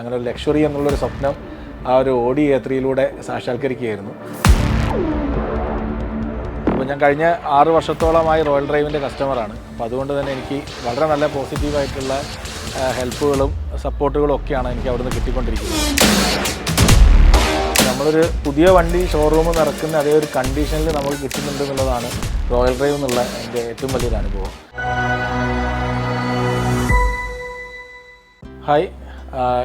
അങ്ങനെ ഒരു ലക്ഷറി എന്നുള്ളൊരു സ്വപ്നം ആ ഒരു ഓഡി A3 സാക്ഷാത്കരിക്കുകയായിരുന്നു. അപ്പോൾ ഞാൻ കഴിഞ്ഞ 6 വർഷത്തോളമായി റോയൽ ഡ്രൈവിൻ്റെ കസ്റ്റമറാണ്. അപ്പോൾ അതുകൊണ്ട് തന്നെ എനിക്ക് വളരെ നല്ല പോസിറ്റീവായിട്ടുള്ള ഹെൽപ്പുകളും സപ്പോർട്ടുകളും ഒക്കെയാണ് എനിക്ക് അവിടുന്ന് കിട്ടിക്കൊണ്ടിരിക്കുന്നത്. നമ്മളൊരു പുതിയ വണ്ടി ഷോറൂം നിറക്കുന്ന അതേ ഒരു കണ്ടീഷനിൽ നമുക്ക് കിട്ടുന്നുണ്ട് എന്നുള്ളതാണ് റോയൽ ഡ്രൈവ് എന്നുള്ള എൻ്റെ ഏറ്റവും വലിയൊരു അനുഭവം. ഹായ്,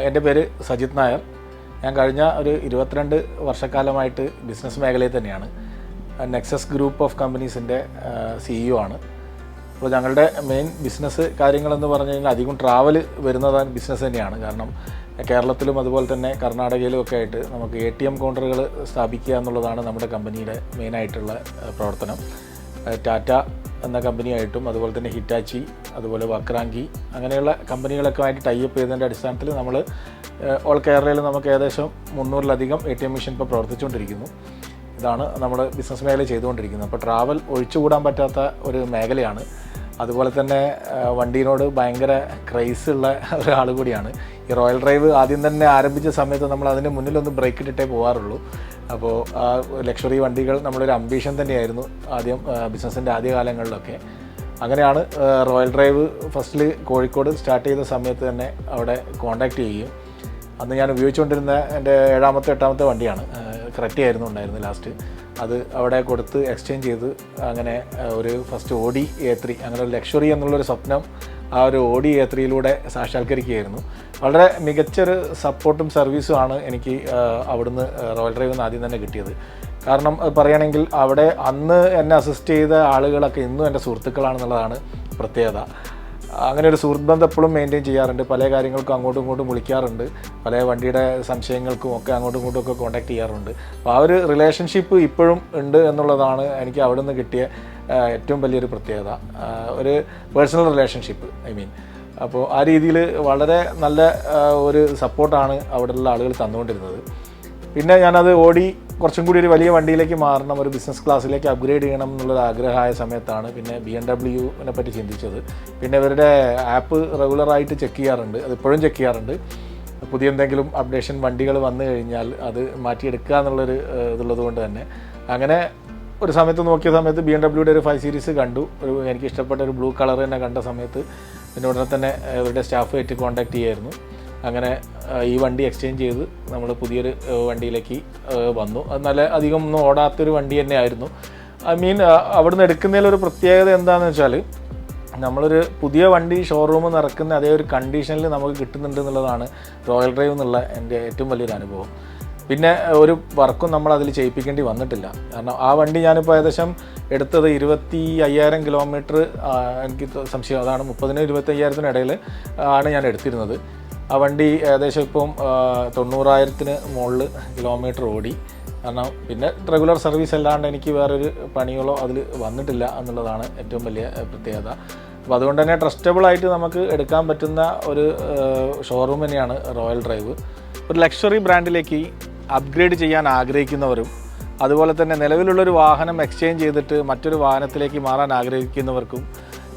എൻ്റെ പേര് സജിത് നായർ. ഞാൻ കഴിഞ്ഞ ഒരു 22 വർഷക്കാലമായിട്ട് ബിസിനസ് മേഖലയിൽ തന്നെയാണ്. നെക്സസ് ഗ്രൂപ്പ് ഓഫ് കമ്പനീസിൻ്റെ CEO ആണ്. അപ്പോൾ ഞങ്ങളുടെ മെയിൻ ബിസിനസ് കാര്യങ്ങളെന്ന് പറഞ്ഞു കഴിഞ്ഞാൽ അധികം ട്രാവൽ വരുന്നത് ബിസിനസ് തന്നെയാണ്. കാരണം കേരളത്തിലും അതുപോലെ തന്നെ കർണാടകയിലും ഒക്കെ ആയിട്ട് നമുക്ക് ATM കൗണ്ടറുകൾ സ്ഥാപിക്കുക എന്നുള്ളതാണ് നമ്മുടെ കമ്പനിയുടെ മെയിനായിട്ടുള്ള പ്രവർത്തനം. ടാറ്റ എന്ന കമ്പനിയായിട്ടും അതുപോലെ തന്നെ ഹിറ്റാച്ചി, അതുപോലെ വക്രാങ്കി അങ്ങനെയുള്ള കമ്പനികളൊക്കെ ആയിട്ട് ടൈപ്പ് ചെയ്തതിൻ്റെ അടിസ്ഥാനത്തിൽ നമ്മൾ ഓൾ കേരളയിൽ നമുക്ക് ഏകദേശം 300-ലധികം ATM മെഷീൻ ഇപ്പോൾ പ്രവർത്തിച്ചുകൊണ്ടിരിക്കുന്നു. ഇതാണ് നമ്മൾ ബിസിനസ് മേഖല ചെയ്തുകൊണ്ടിരിക്കുന്നത്. അപ്പോൾ ട്രാവൽ ഒഴിച്ചുകൂടാൻ പറ്റാത്ത ഒരു മേഖലയാണ്. അതുപോലെ തന്നെ വണ്ടീനോട് ഭയങ്കര ക്രൈസ് ഉള്ള ഒരാൾ കൂടിയാണ്. ഈ റോയൽ ഡ്രൈവ് ആദ്യം തന്നെ ആരംഭിച്ച സമയത്ത് നമ്മൾ അതിന് മുന്നിലൊന്ന് ബ്രേക്ക് ഇട്ടിട്ടേ പോകാറുള്ളൂ. അപ്പോൾ ആ ലക്ഷറി വണ്ടികൾ നമ്മളൊരു അംബീഷൻ തന്നെയായിരുന്നു ആദ്യം ബിസിനസ്സിൻ്റെ ആദ്യകാലങ്ങളിലൊക്കെ. അങ്ങനെയാണ് റോയൽ ഡ്രൈവ് ഫസ്റ്റിൽ കോഴിക്കോട് സ്റ്റാർട്ട് ചെയ്ത സമയത്ത് തന്നെ അവിടെ കോൺടാക്റ്റ് ചെയ്യുകയും അന്ന് ഞാൻ ഉപയോഗിച്ചുകൊണ്ടിരുന്ന എൻ്റെ 7-8 വണ്ടിയാണ്, ക്രെറ്റ ആയിരുന്നു ഉണ്ടായിരുന്നത് ലാസ്റ്റ്. അത് അവിടെ കൊടുത്ത് എക്സ്ചേഞ്ച് ചെയ്ത് അങ്ങനെ ഒരു ഫസ്റ്റ് ഓഡി A3 അങ്ങനെ ഒരു ലക്ഷറി എന്നുള്ളൊരു സ്വപ്നം ആ ഒരു ഓഡി A3 സാക്ഷാത്കരിക്കുകയായിരുന്നു. വളരെ മികച്ചൊരു സപ്പോർട്ടും സർവീസും ആണ് എനിക്ക് അവിടുന്ന് റോയൽ ഡ്രൈവിൽ നിന്ന് ആദ്യം തന്നെ കിട്ടിയത്. കാരണം പറയുകയാണെങ്കിൽ അവിടെ അന്ന് എന്നെ അസിസ്റ്റ് ചെയ്ത ആളുകളൊക്കെ ഇന്നും എൻ്റെ സുഹൃത്തുക്കളാണെന്നുള്ളതാണ് പ്രത്യേകത. അങ്ങനെ ഒരു സുഹൃത്ത് ബന്ധം എപ്പോഴും മെയിൻറ്റെയിൻ ചെയ്യാറുണ്ട്. പല കാര്യങ്ങൾക്കും അങ്ങോട്ടും ഇങ്ങോട്ടും വിളിക്കാറുണ്ട്. പല വണ്ടിയുടെ സംശയങ്ങൾക്കും ഒക്കെ അങ്ങോട്ടും ഇങ്ങോട്ടും ഒക്കെ കോൺടാക്ട് ചെയ്യാറുണ്ട്. അപ്പോൾ ആ ഒരു റിലേഷൻഷിപ്പ് ഇപ്പോഴും ഉണ്ട് എന്നുള്ളതാണ് എനിക്ക് അവിടെ നിന്ന് കിട്ടിയ ഏറ്റവും വലിയൊരു പ്രത്യേകത. ഒരു പേഴ്സണൽ റിലേഷൻഷിപ്പ് അപ്പോൾ ആ രീതിയിൽ വളരെ നല്ല ഒരു സപ്പോർട്ടാണ് അവിടെയുള്ള ആളുകൾ തന്നുകൊണ്ടിരുന്നത്. പിന്നെ ഞാനത് ഓടി കുറച്ചും കൂടി ഒരു വലിയ വണ്ടിയിലേക്ക് മാറണം, ഒരു ബിസിനസ് ക്ലാസ്സിലേക്ക് അപ്ഗ്രേഡ് ചെയ്യണം എന്നുള്ളൊരു ആഗ്രഹമായ സമയത്താണ് പിന്നെ BMW പറ്റി ചിന്തിച്ചത്. പിന്നെ ഇവരുടെ ആപ്പ് റെഗുലറായിട്ട് ചെക്ക് ചെയ്യാറുണ്ട്, അതിപ്പോഴും ചെക്ക് ചെയ്യാറുണ്ട്. പുതിയ എന്തെങ്കിലും അപ്ഡേഷൻ വണ്ടികൾ വന്നു കഴിഞ്ഞാൽ അത് മാറ്റിയെടുക്കുക എന്നുള്ളൊരു ഇതുള്ളത് കൊണ്ട് തന്നെ അങ്ങനെ ഒരു സമയത്ത് നോക്കിയ സമയത്ത് BMW ഒരു 5 സീരീസ് കണ്ടു. എനിക്ക് ഇഷ്ടപ്പെട്ട ഒരു ബ്ലൂ കളർ തന്നെ കണ്ട സമയത്ത് പിന്നെ ഉടനെ തന്നെ ഇവരുടെ സ്റ്റാഫുമായിട്ട് കോൺടാക്ട് ചെയ്യായിരുന്നു. അങ്ങനെ ഈ വണ്ടി എക്സ്ചേഞ്ച് ചെയ്ത് നമ്മൾ പുതിയൊരു വണ്ടിയിലേക്ക് വന്നു. അത് നല്ല അധികം ഒന്നും ഓടാത്തൊരു വണ്ടി തന്നെ ആയിരുന്നു. അവിടുന്ന് എടുക്കുന്നതിലൊരു പ്രത്യേകത എന്താണെന്ന് വെച്ചാൽ നമ്മളൊരു പുതിയ വണ്ടി ഷോറൂം നിറക്കുന്ന അതേ ഒരു കണ്ടീഷനിൽ നമുക്ക് കിട്ടുന്നുണ്ട് എന്നുള്ളതാണ് റോയൽ ഡ്രൈവ് എന്നുള്ള എൻ്റെ ഏറ്റവും വലിയൊരു അനുഭവം. പിന്നെ ഒരു വർക്കും നമ്മൾ അതിൽ ചെയ്യിപ്പിക്കേണ്ടി വന്നിട്ടില്ല. കാരണം ആ വണ്ടി ഞാനിപ്പോൾ ഏകദേശം എടുത്തത് 25,000 കിലോമീറ്റർ, എനിക്ക് സംശയം അതാണ് 30,000-25,000 ഇടയിൽ ആണ് ഞാൻ എടുത്തിരുന്നത്. ആ വണ്ടി ഏകദേശം ഇപ്പം 90,000 മുകളിൽ കിലോമീറ്റർ ഓടി. കാരണം പിന്നെ റെഗുലർ സർവീസ് അല്ലാണ്ട് എനിക്ക് വേറൊരു പണികളോ അതിൽ വന്നിട്ടില്ല എന്നുള്ളതാണ് ഏറ്റവും വലിയ പ്രത്യേകത. അപ്പോൾ അതുകൊണ്ട് തന്നെ ട്രസ്റ്റബിളായിട്ട് നമുക്ക് എടുക്കാൻ പറ്റുന്ന ഒരു ഷോറൂം തന്നെയാണ് റോയൽ ഡ്രൈവ്. ഒരു ലക്ഷറി ബ്രാൻഡിലേക്ക് അപ്ഗ്രേഡ് ചെയ്യാൻ ആഗ്രഹിക്കുന്നവരും അതുപോലെ തന്നെ നിലവിലുള്ളൊരു വാഹനം എക്സ്ചേഞ്ച് ചെയ്തിട്ട് മറ്റൊരു വാഹനത്തിലേക്ക് മാറാൻ ആഗ്രഹിക്കുന്നവർക്കും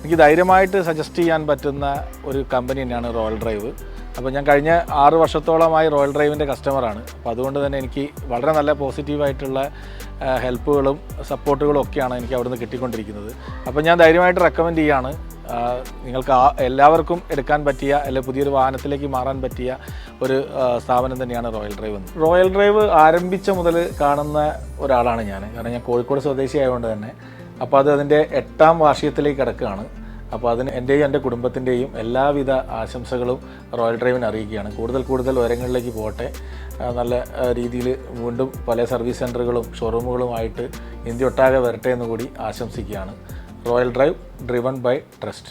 എനിക്ക് ധൈര്യമായിട്ട് സജസ്റ്റ് ചെയ്യാൻ പറ്റുന്ന ഒരു കമ്പനി തന്നെയാണ് റോയൽ ഡ്രൈവ്. അപ്പോൾ ഞാൻ കഴിഞ്ഞ 6 വർഷത്തോളമായി റോയൽ ഡ്രൈവിൻ്റെ കസ്റ്റമറാണ്. അപ്പോൾ അതുകൊണ്ട് തന്നെ എനിക്ക് വളരെ നല്ല പോസിറ്റീവായിട്ടുള്ള ഹെൽപ്പുകളും സപ്പോർട്ടുകളും ഒക്കെയാണ് എനിക്ക് അവിടുന്ന് കിട്ടിക്കൊണ്ടിരിക്കുന്നത്. അപ്പോൾ ഞാൻ ധൈര്യമായിട്ട് റെക്കമെൻഡ് ചെയ്യുകയാണ്. നിങ്ങൾക്ക് എല്ലാവർക്കും എടുക്കാൻ പറ്റിയ അല്ലെങ്കിൽ പുതിയൊരു വാഹനത്തിലേക്ക് മാറാൻ പറ്റിയ ഒരു സ്ഥാപനം തന്നെയാണ് റോയൽ ഡ്രൈവ്. റോയൽ ഡ്രൈവ് ആരംഭിച്ച മുതൽ കാണുന്ന ഒരാളാണ് ഞാൻ. കാരണം ഞാൻ കോഴിക്കോട് സ്വദേശി ആയതുകൊണ്ട് തന്നെ അപ്പോൾ അത് അതിൻ്റെ 8ാം വാർഷികത്തിലേക്ക് കിടക്കുകയാണ്. അപ്പോൾ അതിന് എൻ്റെയും എൻ്റെ കുടുംബത്തിൻ്റെയും എല്ലാവിധ ആശംസകളും റോയൽ ഡ്രൈവിന് അറിയിക്കുകയാണ്. കൂടുതൽ ഉയരങ്ങളിലേക്ക് പോകട്ടെ, നല്ല രീതിയിൽ വീണ്ടും പല സർവീസ് സെൻറ്ററുകളും ഷോറൂമുകളുമായിട്ട് ഇന്ത്യ ഒട്ടാകെ വരട്ടെ എന്ന് കൂടി ആശംസിക്കുകയാണ്. Royal drive, driven by trust.